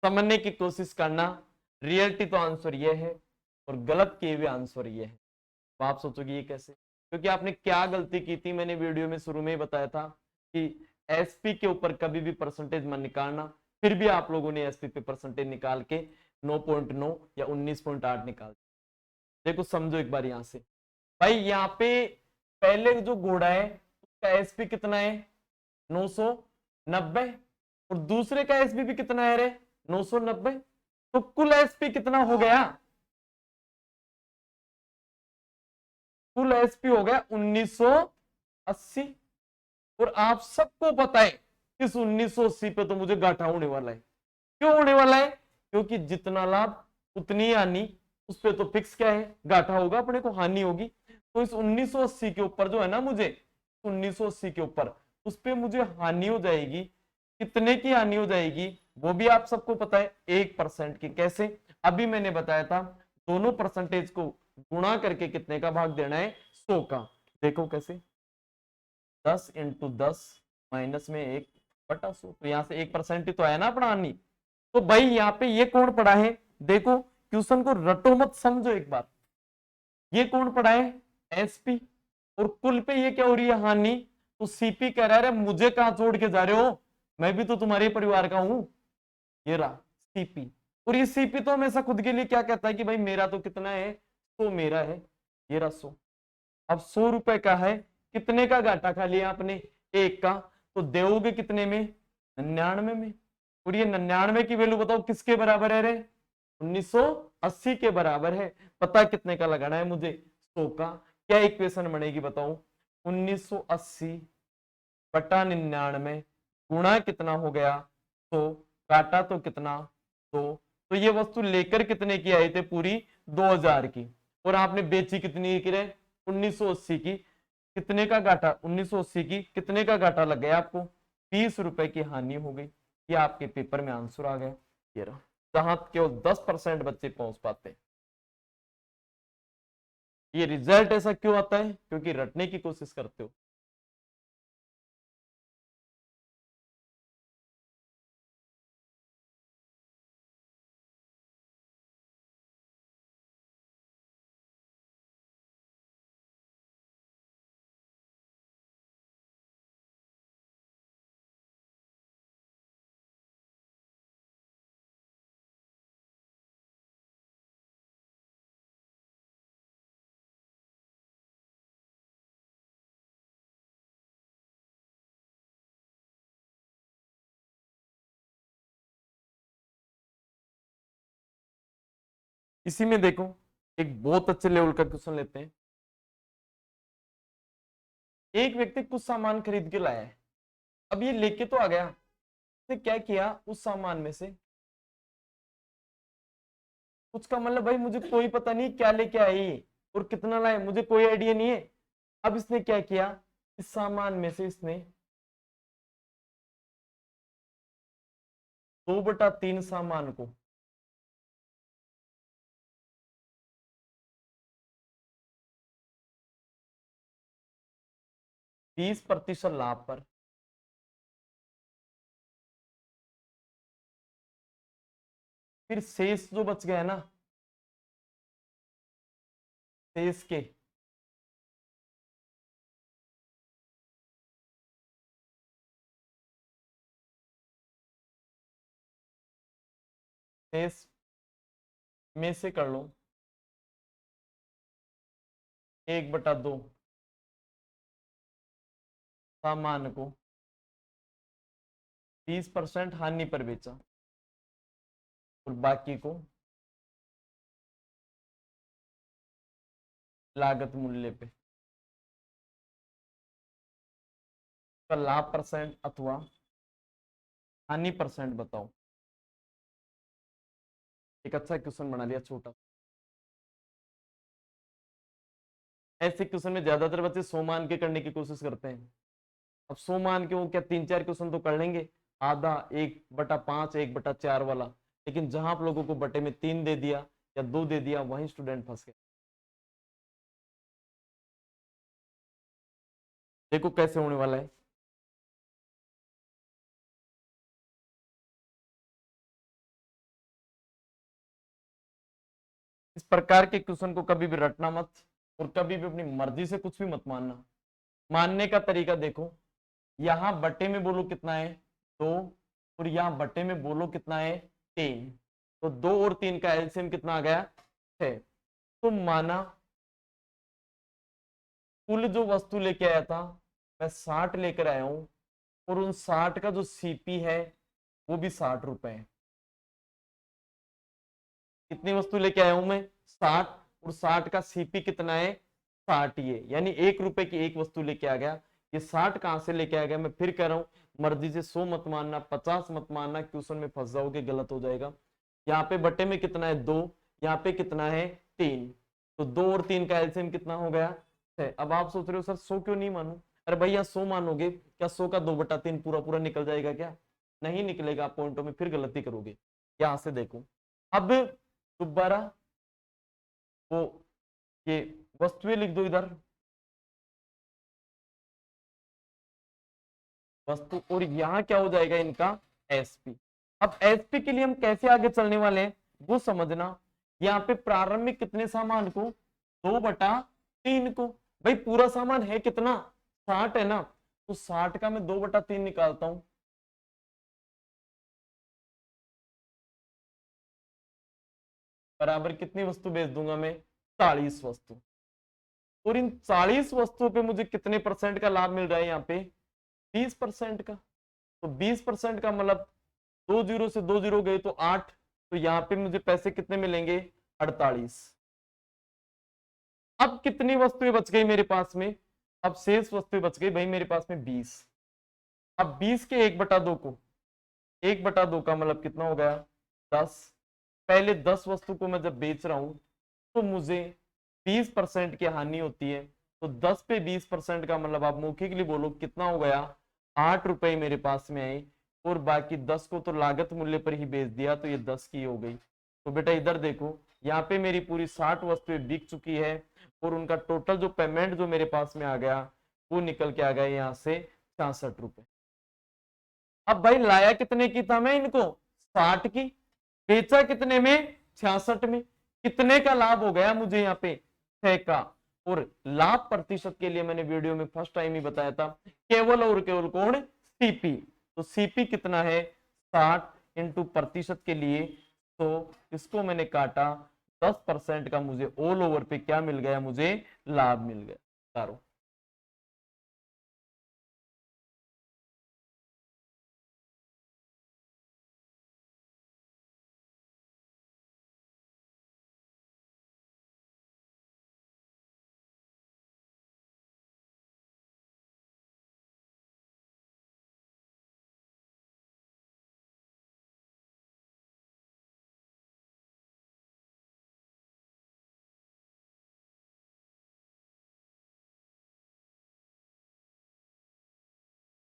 समझने की कोशिश करना, रियलिटी तो आंसर ये है और गलत किए हुए आंसर ये है। तो आप सोचोगे ये कैसे, क्योंकि आपने क्या गलती की थी, मैंने वीडियो में शुरू में ही बताया था कि एसपी के ऊपर कभी भी परसेंटेज मत निकालना। फिर भी आप लोगों ने एसपी पे परसेंटेज निकाल के 9.9 या 19.8 निकाल। देखो समझो एक बार यहां से, भाई यहाँ पे पहले जो घोड़ा है उसका एसपी कितना है? 990। और दूसरे का एसपी भी कितना है रे? 990। तो कुल एसपी कितना हो गया? कुल एसपी हो गया 1980। और आप सबको पता है इस 1980 पे तो मुझे घाटा होने वाला है। क्यों होने वाला है? क्योंकि जितना लाभ उतनी हानि, उस पे तो फिक्स क्या है? घाटा होगा, अपने को हानि होगी। तो इस 1980 के ऊपर जो है ना, मुझे 1980 के ऊपर उस पे मुझे हानि हो जाएगी। कितने की हानि हो जाएगी? वो भी आप सबको पता है 1% की। कैसे? अभी मैंने बताया था दोनों परसेंटेज को गुणा करके कितने का भाग देना है, 100 का। देखो कैसे, 10 इंटू 10 माइनस में 1/100, तो यहाँ से 1% ही तो आया ना अपना आनी। तो भाई यहाँ पे ये कौन पड़ा है, देखो क्वेश्चन को रटो मत, समझो एक बात। ये कौन पड़ा है, एसपी, और कुल पे ये क्या हो रही है, हानि। तो सीपी कह रहा है मुझे कहां छोड़ के जा रहे हो, मैं भी तो तुम्हारे परिवार का हूं। ये रहा सीपी, और ये सीपी तो हमेशा खुद के लिए क्या कहता है कि भाई मेरा तो कितना है, 100 मेरा है। ये रहा 100। अब 100 रुपए का है, कितने का घाटा खा लिया आपने, 1 का। तो दोगे कितने में, 99 में। और ये 99 की वैल्यू बताओ किसके बराबर है रे, 1980 के बराबर है। पता कितने का लगाना है मुझे, 100 का। क्या इक्वेशन बनेगी बताओ, 1980 बटा 99 गुणा कितना हो गया, 100, काटा तो कितना, 2। तो ये वस्तु लेकर कितने की आई थे, पूरी 2000 की, और आपने बेची कितनी की रे, 1980 की। कितने का घाटा, 1980 की, कितने का घाटा लग गया आपको, 20 रुपए की हानि हो गई। ये आपके पेपर में आंसर आ गया। ये रहा, जहां केवल 10% बच्चे पहुंच पाते हैं। ये रिजल्ट ऐसा क्यों आता है, क्योंकि रटने की कोशिश करते हो। इसी में देखो एक बहुत अच्छे लेवल का क्वेश्चन लेते हैं। एक व्यक्ति कुछ सामान खरीद के लाया है, अब ये लेके तो आ गया, उसने क्या किया, उस सामान में से कुछ का मतलब भाई मुझे कोई पता नहीं क्या लेके आई और कितना लाए, मुझे कोई आइडिया नहीं है। अब इसने क्या किया, इस सामान में से इसने 2/3 सामान को 20% लाभ पर, फिर शेष जो बच गया ना, शेष के शेष में से कर लो 1/2 सामान को 20% हानि पर बेचा, और बाकी को लागत मूल्य पे, का लाभ परसेंट अथवा हानि परसेंट बताओ। एक अच्छा क्वेश्चन बना लिया छोटा। ऐसे क्वेश्चन में ज्यादातर बच्चे 100 मान के करने की कोशिश करते हैं। अब 100 मान के वो क्या 3-4 क्वेश्चन तो कर लेंगे, आधा 1/5 1/4 वाला, लेकिन जहां आप लोगों को बटे में 3 दे दिया या 2 दे दिया, वहीं स्टूडेंट फंस गए। देखो कैसे होने वाला है। इस प्रकार के क्वेश्चन को कभी भी रटना मत, और कभी भी अपनी मर्जी से कुछ भी मत मानना। मानने का तरीका देखो, यहां बटे में बोलो कितना है, 2, और यहां बटे में बोलो कितना है, 3। तो 2 और 3 का एलसीएम कितना आ गया, 6। तो माना कुल जो वस्तु लेके आया था मैं 60 लेकर आया हूं, और उन 60 का जो सीपी है वो भी 60 रुपए है। कितनी वस्तु लेके आया हूं मैं, 60, और 60 का सीपी कितना है, 60 ये, यानी 1 रुपए की एक वस्तु लेके आ गया। ये 60 कहां से लेके आ गया, मैं फिर कह रहा हूं मर्जी से 100 मत मानना, 50 मत मानना, क्वेश्चन में फंस जाओगे, गलत हो जाएगा। यहाँ पे बटे में कितना है, 2, यहाँ पे कितना है, 3। तो 2 और 3 का एलसीएम कितना हो गया, 6। अब आप सोच रहे हो सर 100 क्यों नहीं मानू, अरे भैया 100 मानोगे क्या, 100 का 2/3 पूरा पूरा निकल जाएगा क्या, नहीं निकलेगा पॉइंटों में, फिर गलती करोगे। यहां से देखो, अब दोबारा वो ये वस्तुएं लिख दो इधर, वस्तु, और यहां क्या हो जाएगा इनका एसपी। अब एसपी के लिए हम कैसे आगे चलने वाले हैं वो समझना। यहाँ पे प्रारंभिक कितने सामान को, 2/3 को। भाई पूरा सामान है कितना, 60 है ना, तो 60 का मैं 2/3 निकालता हूं, बराबर कितनी वस्तु बेच दूंगा मैं, 40 वस्तु। और इन 40 वस्तुओं पे मुझे कितने परसेंट का लाभ मिल रहा है, यहाँ पे 20% का। तो 20% का मतलब 2 जीरो से 2 जीरो गए तो 8, तो यहाँ पे मुझे पैसे कितने मिलेंगे, 48। अब कितनी वस्तुएं बच गई मेरे पास में, अब शेष वस्तुएं बच गई भाई मेरे पास में 20। अब 20 के 1/2 को, 1/2 का मतलब कितना हो गया, 10। पहले 10 वस्तु को मैं जब बेच रहा हूं तो मुझे 20% की हानि होती है, तो 10 पे 20% का मतलब आप मौखिकली बोलो कितना हो गया, 8 रुपए मेरे पास में आए, और बाकी 10 को तो लागत मूल्य पर ही बेच दिया, तो ये 10 की हो गई। तो बेटा इधर देखो, यहाँ पे मेरी पूरी 60 वस्तुएं बिक चुकी है, और उनका टोटल जो पेमेंट जो मेरे पास में आ गया वो निकल के आ गया यहाँ से 66 रुपए। अब भाई लाया कितने की था मैं इनको, 60 की, बेचा कितने में, 66 में, कितने का लाभ हो गया मुझे यहाँ पे, 6 का। और लाभ प्रतिशत के लिए मैंने वीडियो में फर्स्ट टाइम ही बताया था, केवल और केवल कौन, सीपी। तो सीपी कितना है, 60 इंटू प्रतिशत के लिए, तो इसको मैंने काटा, 10% का मुझे ऑल ओवर पे क्या मिल गया, मुझे लाभ मिल गया। तारो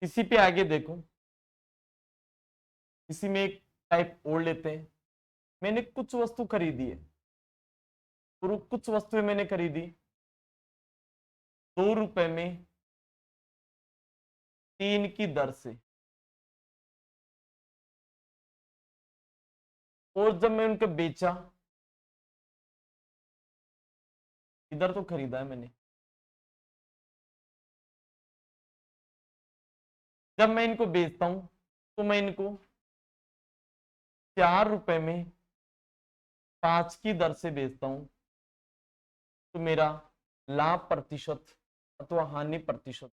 इसी पे आगे देखो, इसी में एक टाइप और लेते हैं। मैंने कुछ वस्तु खरीदी है, और कुछ वस्तुएं मैंने खरीदी 2 रुपए में 3 की दर से, और जब मैं उनको बेचा, इधर तो खरीदा है मैंने, जब मैं इनको बेचता हूं तो मैं इनको 4 रुपए में 5 की दर से बेचता हूं, तो मेरा लाभ प्रतिशत अथवा हानि प्रतिशत,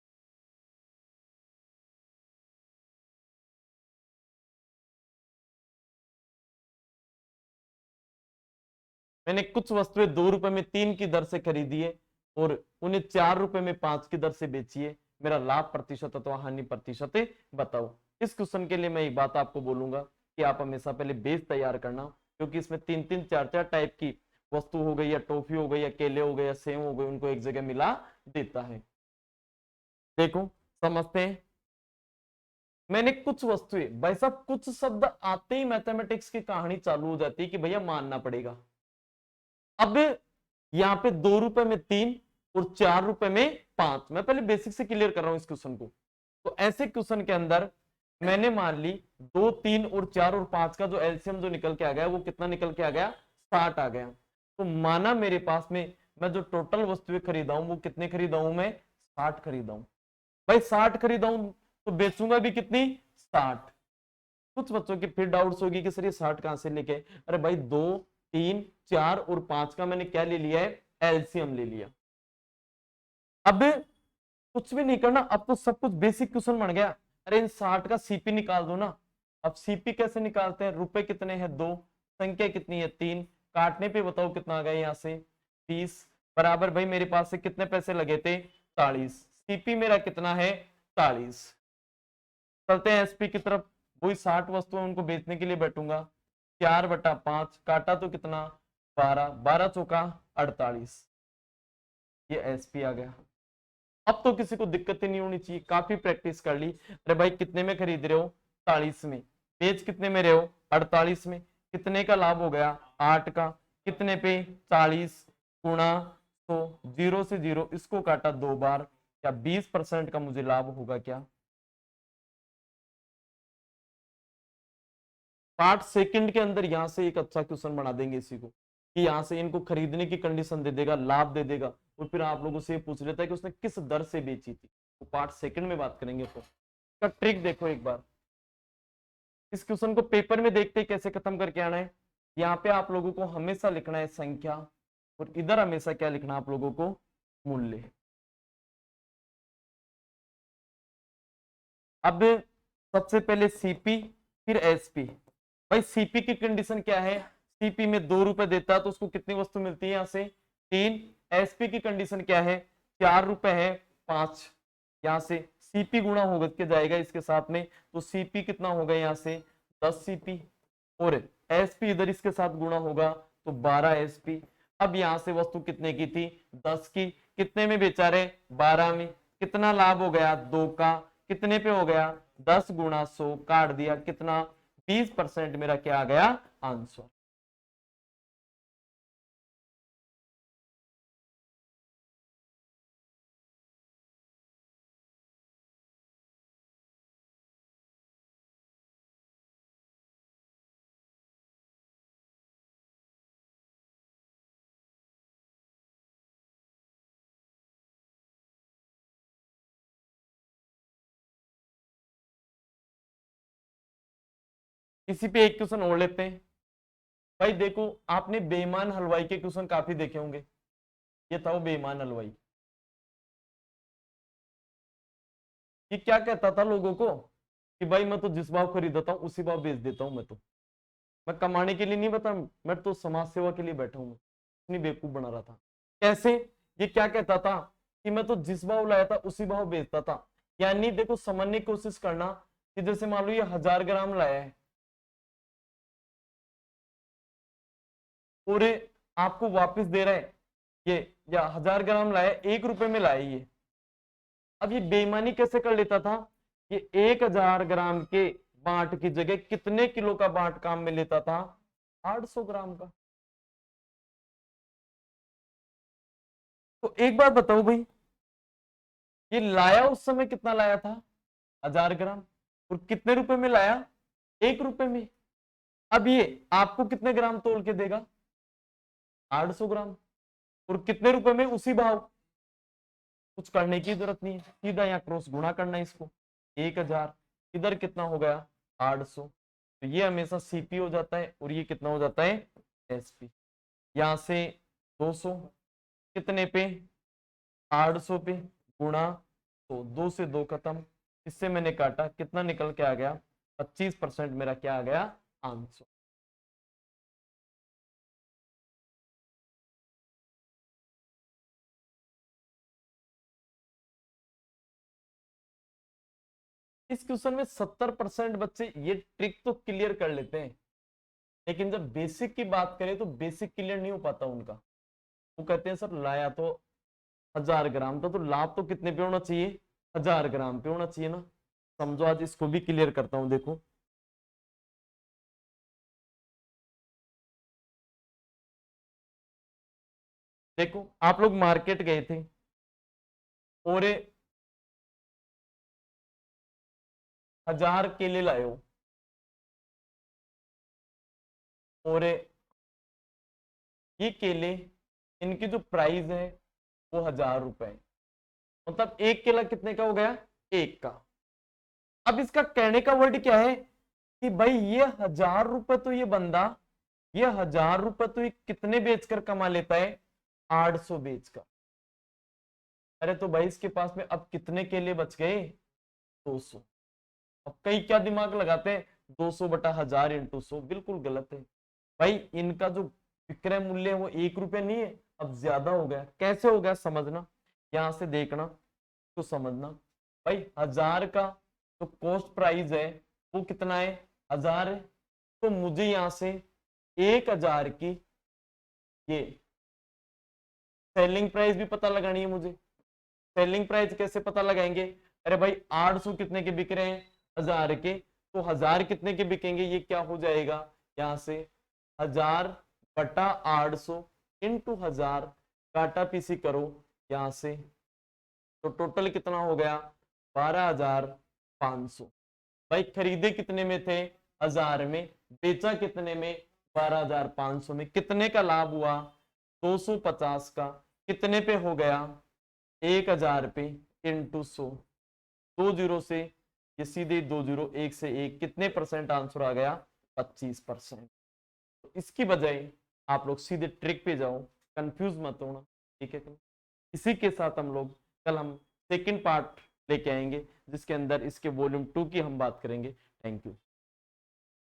मैंने कुछ वस्तुएं 2 रुपए में 3 की दर से खरीदी है, और उन्हें 4 रुपए में 5 की दर से बेची है, मेरा लाभ प्रतिशत अथवा हानि प्रतिशत बताओ। इस क्वेश्चन के लिए मैं एक बात आपको बोलूंगा कि आप हमेशा पहले बेस तैयार करना, क्योंकि इसमें 3-3 4-4 टाइप की वस्तु हो गई, या टॉफी हो गई, या केले हो गए, या सेव हो गए, उनको एक जगह मिला देता है। देखो समझते हैं, मैंने कुछ वस्तुएं, भाई साहब कुछ शब्द आते ही मैथमेटिक्स की कहानी चालू हो जाती है कि भैया मानना पड़ेगा। अब यहाँ पे 2 रुपए में 3 और 4 रुपए में 5, मैं पहले बेसिक से क्लियर कर रहा हूं इस क्वेश्चन को। तो ऐसे क्वेश्चन के अंदर मैंने मान ली 2, 3 और 4 और 5 का जो एलसीएम जो निकल के आ गया वो कितना निकल के आ गया, 60 आ गया। तो माना मेरे पास में मैं जो टोटल वस्तुएं खरीदा हूं वो कितने खरीदा हूं मैं, 60 खरीदा हूं। भाई 60 खरीदा हूं तो बेचूंगा भी कितनी, 60। कुछ बच्चों की फिर डाउट्स होगी कि सर ये 60 कहां से लेके, अरे भाई 2, 3, 4 और 5 का मैंने क्या ले लिया है, एलसीएम ले लिया। अब कुछ भी नहीं करना, अब तो सब कुछ बेसिक क्वेश्चन बन गया। अरे इन 60 का सीपी निकाल दो ना। अब सीपी कैसे निकालते हैं, रुपए कितने हैं 2, संख्या कितनी है 3, काटने पे बताओ कितना आ गया यहाँ से 30, बराबर भाई मेरे पास से कितने पैसे लगे थे, 40। सीपी मेरा कितना है, 40। चलते हैं एसपी की तरफ, वही 60 वस्तुएं उनको बेचने के लिए बैठूंगा, 4/5 काटा तो कितना, 12, 12 चौका 48, ये एसपी आ गया। अब तो किसी को दिक्कत ही नहीं होनी चाहिए, काफी प्रैक्टिस कर ली। अरे भाई कितने में खरीद रहे हो, 40 में, पेज कितने में रहे हो 48 में, कितने का लाभ हो गया 8 का, कितने पे 40 गुणा 100, 0 से 0 इसको काटा 2 बार, क्या 20% का मुझे लाभ होगा क्या। 5 सेकंड के अंदर यहां से एक अच्छा क्वेश्चन बना देंगे इसी को, कि यहां से इनको खरीदने की कंडीशन दे देगा, लाभ दे देगा, और फिर आप लोगों से पूछ लेता है कि उसने किस दर से बेची थी, तो 5 सेकंड में बात करेंगे। तो इसका ट्रिक देखो एक बार, इस क्वेश्चन को पेपर में देखते ही कैसे खत्म करके आना है। यहाँ पे आप लोगों को हमेशा लिखना है संख्या, और इधर हमेशा क्या लिखना है आप लोगों को, मूल्य। अब सबसे पहले सीपी फिर एसपी। भाई सीपी की कंडीशन क्या है, सीपी में 2 रुपए देता है तो उसको कितनी वस्तु मिलती है यहाँ से 3। एसपी की कंडीशन क्या है, 4 रुपए है 5, यहाँ से सीपी गुणा होगा के जाएगा इसके साथ में, तो सीपी कितना होगा यहाँ से 10 सीपी, और एसपी इधर इसके साथ गुणा होगा तो 12 एसपी। अब यहाँ से वस्तु कितने की थी 10 की, कितने में बेचा रहे 12 में, कितना लाभ हो गया 2 का, कितने पे हो गया 10 गुणा 100 काट दिया कितना 20% मेरा क्या आ गया आंसर। इसी पे एक क्वेश्चन और लेते हैं। भाई देखो आपने बेईमान हलवाई के क्वेश्चन काफी देखे होंगे, ये था वो बेईमान हलवाई। ये क्या कहता था लोगों को कि भाई मैं तो जिस भाव खरीदता हूँ उसी भाव बेच देता हूँ, मैं कमाने के लिए नहीं बता, मैं तो समाज सेवा के लिए बैठा हूँ। इतनी बेवकूफ बना रहा था। कैसे, ये क्या कहता था कि मैं तो जिस भाव लाया था उसी भाव बेचता था। यानी देखो समझने की कोशिश करना कि जैसे मान लो ये 1000 ग्राम लाया है और आपको वापस दे रहा है ये, या 1000 ग्राम लाया 1 रुपए में लाया ये। अब ये बेईमानी कैसे कर लेता था, ये 1000 ग्राम के बांट की जगह कितने किलो का बांट काम में लेता था 800 ग्राम का। तो एक बात बताओ भाई, ये लाया उस समय कितना लाया था 1000 ग्राम, और कितने रुपए में लाया 1 रुपए में। अब ये आपको कितने ग्राम तोल के देगा 800 ग्राम, और कितने रुपए में उसी भाव। कुछ करने की जरूरत नहीं है, सीधा यहाँ क्रॉस गुणा करना है इसको, 1000 इधर कितना हो गया 800, तो ये हमेशा सीपी हो जाता है और ये कितना हो जाता है एसपी। यहां से 200 कितने पे 800 पे गुणा, तो 2 से 2 खत्म, इससे मैंने काटा कितना निकल के आ गया 25% मेरा क्या आ गया आंसर। इस क्वेश्चन में 70% बच्चे ये ट्रिक तो क्लियर कर लेते हैं, लेकिन जब बेसिक की बात करें तो बेसिक क्लियर नहीं हो पाता उनका। वो कहते हैं सर लाया तो 1000 ग्राम था, तो लाभ तो कितने पे होना चाहिए 1000 ग्राम पे होना चाहिए ना। समझो आज इसको भी क्लियर करता हूं। देखो देखो आप लोग मार्केट गए थे और 1000 केले लाए हो, और ये केले इनकी जो प्राइस है वो 1000 रुपए, मतलब एक केला कितने का हो गया 1 का। अब इसका कहने का वर्ड क्या है कि भाई ये 1000 रुपए तो ये बंदा, ये 1000 रुपए तो ये कितने बेचकर कमा लेता है 800 बेचकर। अरे तो भाई इसके पास में अब कितने केले बच गए 200। अब कई क्या दिमाग लगाते हैं 200 बटा 1000 इंटू 100, बिल्कुल गलत है भाई। इनका जो विक्रय मूल्य है वो 1 रुपया नहीं है, अब ज्यादा हो गया। कैसे हो गया समझना, यहां से देखना तो समझना। भाई 1000 का जो कॉस्ट प्राइस है वो कितना है 1000 है, तो मुझे यहां से 1000 की ये सेलिंग प्राइस भी पता लगानी है मुझे। सेलिंग प्राइस कैसे पता लगाएंगे, अरे भाई 800 कितने के बिक रहे हैं 1000 के, तो 1000 कितने के बिकेंगे, ये क्या हो जाएगा यहाँ से 1000/800 इंटू 1000 काटा पीसी करो यहाँ से, तो टोटल कितना हो गया 12,500। भाई खरीदे कितने में थे 1000 में, बेचा कितने में 12,500 में, कितने का लाभ हुआ 250 का, कितने पे हो गया 1000 पे इंटू 100, 2 जीरो से ये सीधे 2 जीरो, 1 से 1 कितने परसेंट आंसर आ गया 25%। तो इसकी बजाय आप लोग सीधे ट्रिक पे जाओ, कंफ्यूज मत होना, ठीक है। इसी के साथ कल हम सेकंड पार्ट लेके आएंगे जिसके अंदर इसके वॉल्यूम 2 की हम बात करेंगे। Thank you.